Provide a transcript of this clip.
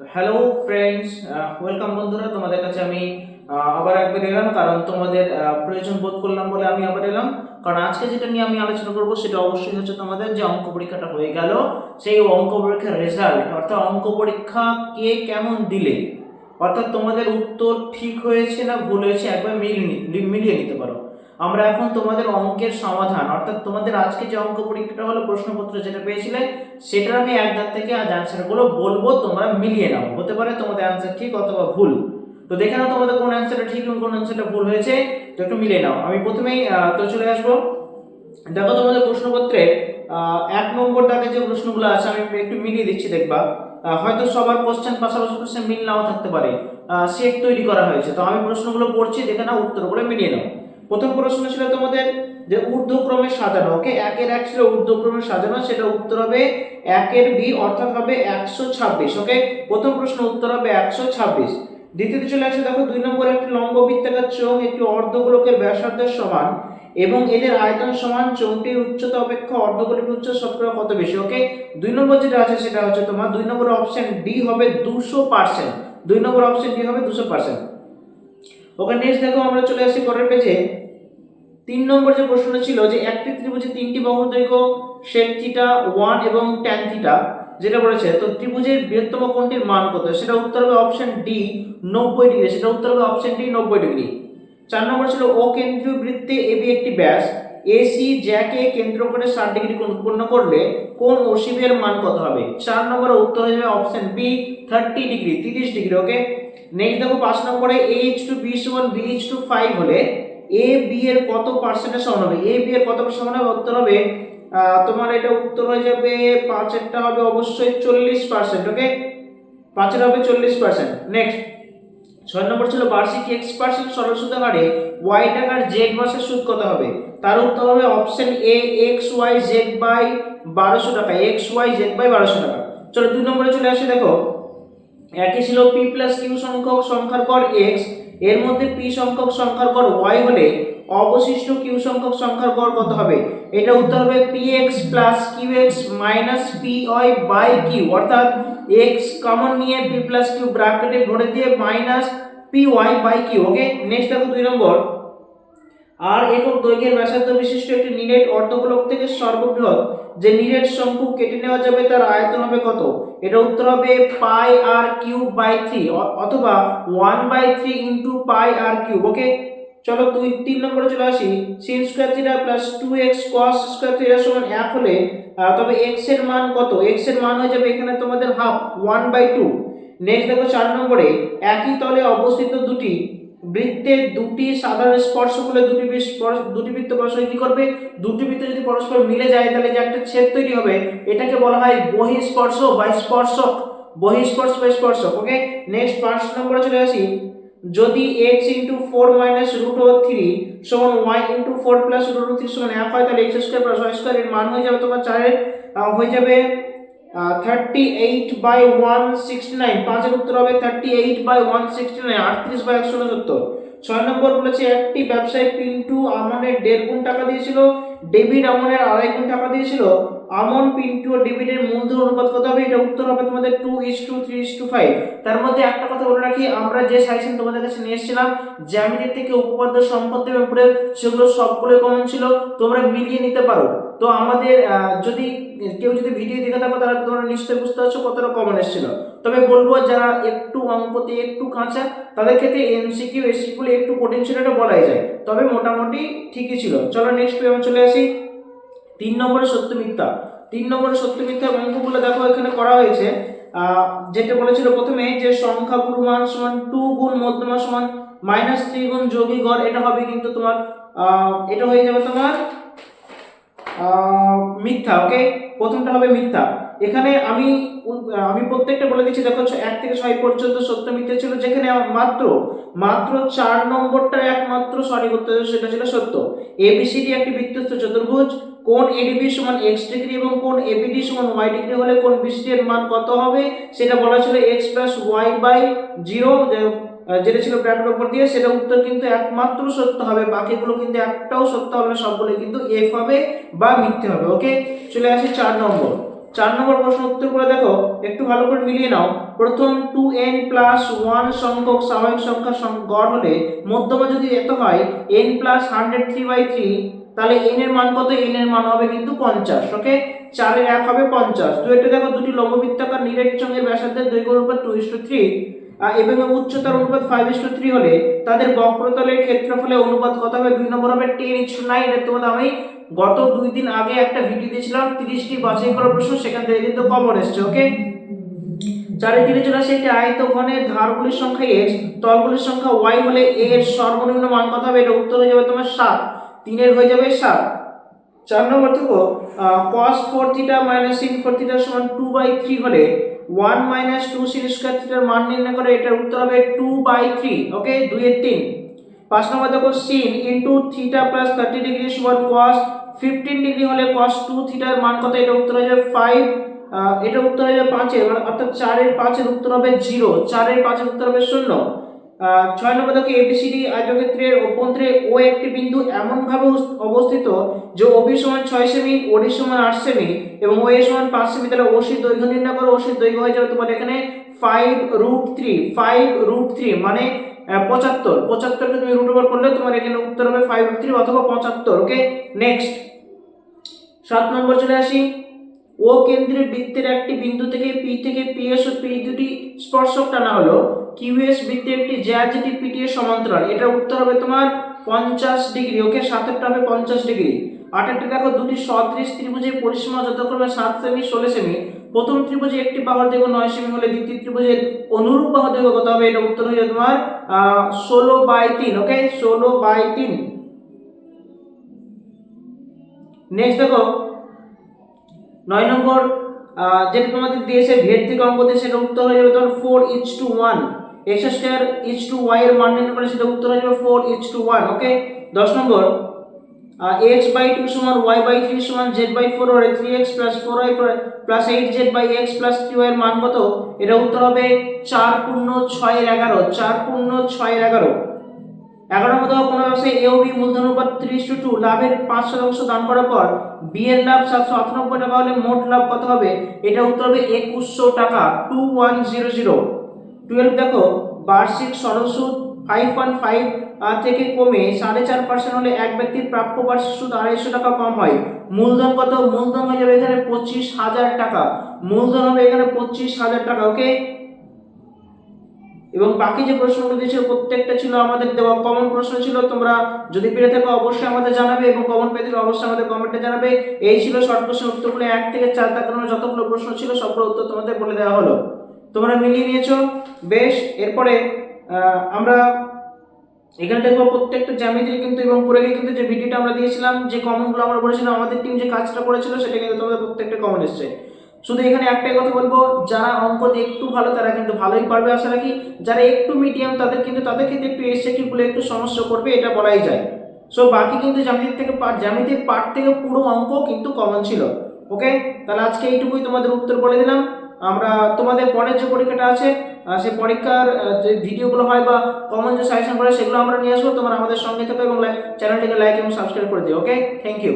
তো hello friends, welcome বন্ধুরা। তোমাদের কাছে আমি আবার একবার এলাম, কারণ তোমাদের প্রয়োজন বোধ করলাম বলে আমি আবার এলাম। কারণ আজকে যেটা নিয়ে আমি আলোচনা করব সেটা অবশ্যই হচ্ছে তোমাদের যে অঙ্ক পরীক্ষাটা হয়ে গেল, সেই অঙ্ক পরীক্ষার রেজাল্ট, অর্থাৎ অঙ্ক পরীক্ষা কে কেমন দিলে, অর্থাৎ তোমাদের উত্তর ঠিক হয়েছে না ভুল হয়েছে একবার মিলিয়ে নিতে পারো। আমরা এখন তোমাদের অঙ্কের সমাধান, অর্থাৎ তোমাদের আজকে যে অঙ্ক পরীক্ষাটা হলো, প্রশ্নপত্র যেটা পেয়েছিলে সেটার আমি এক ধার থেকে আজ অ্যান্সারগুলো বলবো, তোমরা মিলিয়ে নাও। হতে পারে তোমাদের অ্যান্সার ঠিক অথবা ভুল। তো দেখে নাও তোমাদের কোন অ্যান্সারটা ঠিক এবং কোন অ্যান্সারটা ভুল হয়েছে, তো একটু মিলিয়ে নাও। আমি প্রথমেই তো চলে আসবো। দেখো তোমাদের প্রশ্নপত্রে 1 নম্বর দাগে যে প্রশ্নগুলো আছে আমি একটু মিলিয়ে দিচ্ছি, দেখবা হয়তো সবার কোশ্চেন পাশাপাশি কোশ্চেন মিল নাও থাকতে পারে। সেট তৈরি করা হয়েছে, তো আমি প্রশ্নগুলো পড়ছি, দেখে নাও, উত্তরগুলো মিলিয়ে নাও। প্রথম প্রশ্ন ছিল তোমাদের যে ঊর্ধ্বক্রমে সাজানো, ওকে, 1-এর 1 ছিল ঊর্ধ্বক্রমে সাজানো, সেটা উত্তর হবে 1-এর বি, অর্থাৎ হবে 126। ওকে, প্রথম প্রশ্ন উত্তর হবে 126। দ্বিতীয়তে চলে আসে, দেখো 2 নম্বরে একটি লম্ব বৃত্তাকার চোঙ একটি অর্ধগোলকের ব্যাসার্ধের সমান এবং এদের আয়তন সমান, চোঙটির উচ্চতা অপেক্ষা অর্ধগোলকের উচ্চতা শতকরা কত বেশি। ওকে, 2 নম্বর যেটা আছে সেটা হচ্ছে তোমার 2 নম্বর অপশন ডি হবে 200%। 2 নম্বর অপশন ডি হবে 200%। ওকে, নেক্সট দেখো আমরা চলে আসি পরের পেজে। 3 নম্বর যে প্রশ্নটা ছিল যে একটি ত্রিভুজে 3টি বাহুর দৈর্ঘ্য sec থিটা 1 এবং tan থিটা যেটা বলেছে, তো ত্রিভুজের বৃহত্তম কোণটির মান কত, সেটা উত্তর হবে অপশন ডি 90 ডিগ্রি। সেটা উত্তর হবে অপশন ডি 90 ডিগ্রি। 4 নম্বর ছিল ও কেন্দ্রীয় বৃত্তে এবি একটি ব্যাস এসি জ্যাকে কেন্দ্র করে 60 ডিগ্রি কোণ উৎপন্ন করলে কোণ ওসিবি এর মান কত হবে। 4 নম্বরের উত্তর হয়ে যাবে অপশন বি 30 ডিগ্রি, 30 ডিগ্রি। ওকে, নেক্সট দেখো 5 নম্বরে a:b=b:5 হলে এ বি এর কত পার্সেন্টের সমান হবে। এ বি এর কত পার্সেন্ট সমান হবে, উত্তর হবে তোমার এটা উত্তর হয়ে যাবে 5 এরটা হবে অবশ্যই 40%। ওকে, 5 এর হবে 40%। নেক্সট 6 নম্বর ছিল বার্ষিক x% সরল সুদের হারে y টাকার z মাসের সুদ কত হবে। তার উত্তর হবে অপশন এ xyz বাই 1200 টাকা, xyz বাই 1200 টাকা। চলো 2 নম্বরে চলে আসি। দেখো একই ছিল p প্লাস q সংখ্যক সংখ্যার গড় x, এর মধ্যে p সংখ্যক সংখ্যার গড় y হলে অবশিষ্ট q সংখ্যক সংখ্যার গড় কত হবে। এটা উত্তর হবে px plus qx minus py by q, অর্থাৎ x কমন নিয়ে p প্লাস q ব্র্যাকেটে ভরে দিয়ে minus py by q। Okay, next দেখো 2 নম্বর, আর একক দৈর্ঘ্যের ব্যাসার্ধ বিশিষ্ট একটি নিরেট অর্ধগোলক থেকে সর্ববৃহৎ যে নিরেট শঙ্কু কেটে নেওয়া যাবে তার আয়তন হবে কত। এটা উত্তর হবে পাই আর কিউব বাই 3 অথবা 1/3 ইনটু পাই আর কিউব। ওকে, চলো 3 নম্বরে চলে আসি। sin square theta plus 2x cos square theta সমান 1 হলে তবে x এর মান কত। x এর মান হয়ে যাবে এখানে তোমাদের হাফ, 1/2। নেক্সট দেখো 4 নম্বরে একই তলে অবস্থিত দুটি বৃত্তের দুটি সাধারণ স্পর্শ করলে দুটি বৃত্ত পরস্পর কি করবে, দুটি বৃত্ত যদি পরস্পর মিলে যায় তাহলে যে একটা ছেদ তৈরি হবে এটাকে বলা হয় বহিঃস্পর্শ বা স্পর্শক, বহিঃস্পর্শ বা স্পর্শক। ওকে, নেক্সট 5 নম্বরে চলে আসি। যদি x * 4 - √3 সমান y * 4 + √3 সমান 1 হয় তাহলে x² + y² এর মান হয়ে যাবে তোমার 4 এর হয়ে যাবে 38/169। 5 এর উত্তর হবে 38/169, 38/169। 6 নম্বর বলেছে একটি ব্যবসায়ী পিন্টু আমনের 1.5 গুণ টাকা দিয়েছিল, ডেভিড আমনের 2.5 গুণ টাকা দিয়েছিল। আমন, পিন্টু ও ডেভিডের মূলধন অনুপাত কত হবে। এটা উত্তর হবে তোমাদের 2:3:5। তার মধ্যে একটা কথা বলে রাখি, আমরা যে সাজেশন তোমাদের কাছে নিয়ে এসেছিলাম জ্যামিতি থেকে উপপাদ্য সম্পত্তির উপরে, সেগুলো সবগুলো কমন ছিল, তোমরা মিলিয়ে নিতে পারো। তো আমাদের যদি কেউ যদি ভিডিও দেখে থাকো তাহলে তোমরা নিশ্চয়ই বুঝতে পারছো কতটা কমন এসেছিল। তবে বলবো যারা একটু অঙ্কতে একটু কাঁচা তাদের ক্ষেত্রে এমসিকিউ এসিকিউ একটু কঠিন ছিল, এটা বলাই যায়, তবে মোটামুটি ঠিকই ছিল। চলো নেক্সট পেজে চলে আসি। 3 নম্বরে সত্য মিথ্যা। 3 নম্বরে সত্য মিথ্যা অঙ্কগুলো দেখো এখানে করা হয়েছে। যেটা বলেছিল প্রথমে যে সংখ্যা গুরু মান সমান 2 গুণ মধ্যমা সমান -3 গুণ যোগী গড়, এটা হবে কিন্তু তোমার এটা হয়ে যাবে তোমার মিথ্যা। ওকে, প্রথমটা হবে মিথ্যা। এখানে আমি প্রত্যেকটা বলে দিচ্ছি। দেখো 1 থেকে 6 পর্যন্ত সত্য মিথ্যা ছিল, যেখানে মাত্র 4 নম্বরটা একমাত্র সঠিক উত্তর, সেটা ছিল সত্য। এবিসিডি একটি বৃত্তস্থ চতুর্ভুজ, কোণ এডিবি সমান x ডিগ্রি এবং কোণ এবিডি সমান y ডিগ্রি হলে কোণ বিসিডি এর মান কত হবে, সেটা বলা ছিল x + y/0, যেটা ছিল ব্র্যাকেটের উপর দিয়ে। সেটা উত্তর কিন্তু একমাত্র সত্য হবে, বাকিগুলো কিন্তু একটাও সত্য হবে না, সবগুলো কিন্তু এফ হবে বা মিথ্যে হবে। ওকে, চলে আসি 4 নম্বর। 4 নম্বর প্রশ্ন উত্তর করে দেখো, একটু ভালো করে মিলিয়ে নাও। প্রথম 2n প্লাস 1 সংখ্যক স্বাভাবিক সংখ্যার গড় হলে মধ্যমা যদি এত হয় n প্লাস 103/3, তাহলে n এর মান কত? n এর মান হবে কিন্তু 50। ওকে, 4 এর 1 হবে 50। তো এটা দেখো, দুটি লম্ববৃত্তাকার নিরেটচঙ্গের ব্যাসার্ধের দৈর্ঘ্য অনুপাত 2:3 এবং উচ্চতার অনুপাত 5:3 হলে তাদের বক্রতলের ক্ষেত্রফলের অনুপাত কত হবে? 2 নম্বর হবে 10:9। এটা তোমাদের আমি গত 2 দিন আগে একটা ভিডিও দিয়েছিলাম 30টি বাছাই করা প্রশ্ন, সেখান থেকে কিন্তু কমন এসেছে। ওকে, চারিদিকে চলে আসে একটি আয়তঘনের ধারগুলির সংখ্যা x, তলগুলির সংখ্যা y হলে a এর সর্বনিম্ন মান কত হবে? এটা উত্তর হয়ে যাবে তোমার 7। 3 এর হয়ে যাবে 7। 4 নম্বর দেখো, cos 4θ sin 4θ সমান 2/3 হলে 1 2 sin স্কয়ার থিটার মান নির্ণয় করে। এটার উত্তর হবে 2/3। ওকে, 2 এর 3। 5 নম্বর দেখো, sin θ প্লাস 30 ডিগ্রি সমান cos 15 ডিগ্রি হলে cos 2θ এর মান কত? এটা উত্তর হয়ে যাবে 5। এটা উত্তর হয়ে যাবে 5 এর, অর্থাৎ 4 এর 5 এর উত্তর হবে 0। 4 এর 5 এর উত্তর হবে 0। 6 নম্বর দেখো, এবিসিডি আয়তক্ষেত্রের অভ্যন্তরে ও একটি বিন্দু এমন ভাবে অবস্থিত যে ওবি সমান 6 সেমি, ওডি সমান 8 সেমি এবং ওএ সমান 5 সেমি। তাহলে ওসি দৈর্ঘ্য নির্ণয় করো। ওসির দৈর্ঘ্য হয়ে যাবে তোমার এখানে 5√3। 5√3 মানে 75। 75 কে তুমি রুট ওভার করলে তোমার এখানে উত্তর হবে 5√3 অথবা 75। ওকে, নেক্সট 7 নম্বর চলে আসি। ও কেন্দ্রের বৃত্তের একটি বিন্দু থেকে পি থেকে পিএস ও পি দুটি স্পর্শক টানা হলো। কিউএস বৃত্তের একটি জ্যামিতি পিটি এর সমান্তরাল। এটা উত্তর হবে তোমার 50 ডিগ্রি। ওকে, 7 হবে 50 ডিগ্রি। 8 দেখো, দুটি সদৃশ ত্রিভুজের পরিসীমা যথাক্রমে 7 সেমি 16 সেমি। প্রথম ত্রিভুজে একটি বাহুর দৈর্ঘ্য 9 সেমি হলে দ্বিতীয় ত্রিভুজের অনুরূপ বাহুর দৈর্ঘ্য কত হবে? এটা উত্তর হয়ে যাবে তোমার 16/3। ওকে, 16/3। নেক্সট দেখো 9 নম্বর, যেটা তোমাদের দিয়েছে ভেদ থেকে অঙ্ক দিয়ে, সেটা উত্তর হয়ে যাবে তোমার 4:1। x2 y এর মান নির্ণয় করে, সেটা উত্তর হয়ে যাবে 4:1। ওকে, 10 নম্বর, x/2 সমান y/3 সমান z/4 হলে 3x + 4y + 8z/x + 3y এর মান কত? এটা উত্তর হবে 4×6=11। 4×6=11। 11 নম্বর, কোনো ব্যবসায়ী এ ও বি মূলধন অনুপাত 3:2, লাভের 5% দান করার পর বি এর লাভ 798 টাকা হলে মোট লাভ কত হবে? এটা উত্তর হবে 2100 টাকা, 2100। 12 দেখো, বার্ষিক সরলসুদ 5.5 থেকে কমে 4.5% হলে এক ব্যক্তির প্রাপ্য বার্ষিক সুদ 250 টাকা কম হয়। মূলধন কত? মূলধন হয়ে যাবে এখানে 25,000 টাকা। মূলধন হবে এখানে 25,000 টাকা। ওকে, এবং বাকি যে প্রশ্নগুলো দিয়েছিল প্রত্যেকটা ছিল আমাদের দেওয়া কমন প্রশ্ন ছিল। তোমরা যদি পেরে থাকো অবশ্যই আমাদের জানাবে এবং কমন পেয়ে থাকলে অবশ্যই আমাদের কমেন্টে জানাবে। এই ছিল শর্ট প্রশ্নের উত্তরগুলো 1 থেকে 4 তার কারণে যতগুলো প্রশ্ন ছিল সবগুলো উত্তর তোমাদের বলে দেওয়া হলো। তোমরা মিলিয়ে নিয়েছো বেশ। এরপরে আমরা এখানে দেখবো প্রত্যেকটা জ্যামিতির কিন্তু এবং পরে কিন্তু যে ভিডিওটা আমরা দিয়েছিলাম, যে কমনগুলো আমরা বলেছিলাম, আমাদের টিম যে কাজটা করেছিল সেটা কিন্তু তোমাদের প্রত্যেকটা কমন এসেছে। শুধু এখানে একটাই কথা বলবো, যারা অঙ্কতে একটু ভালো তারা কিন্তু ভালোই পারবে আশা রাখি। যারা একটু মিডিয়াম তাদের ক্ষেত্রে একটু এসে কি বলে একটু সমস্যা করবে, এটা বলাই যায়। সো বাকি কিন্তু জ্যামিতির পার্ট থেকে পুরো অঙ্ক কিন্তু কমন ছিল। ওকে, তাহলে আজকে এইটুকুই তোমাদের উত্তর বলে দিলাম। আমরা তোমাদের পরের যে পরীক্ষাটা আছে সেই পরীক্ষার যে ভিডিওগুলো হয় বা কমন যে সাজেশন করে সেগুলো আমরা নিয়ে আসবো। তোমরা আমাদের সঙ্গে থাকো এবং চ্যানেলটিকে লাইক এবং সাবস্ক্রাইব করে দিও। ওকে, থ্যাংক ইউ।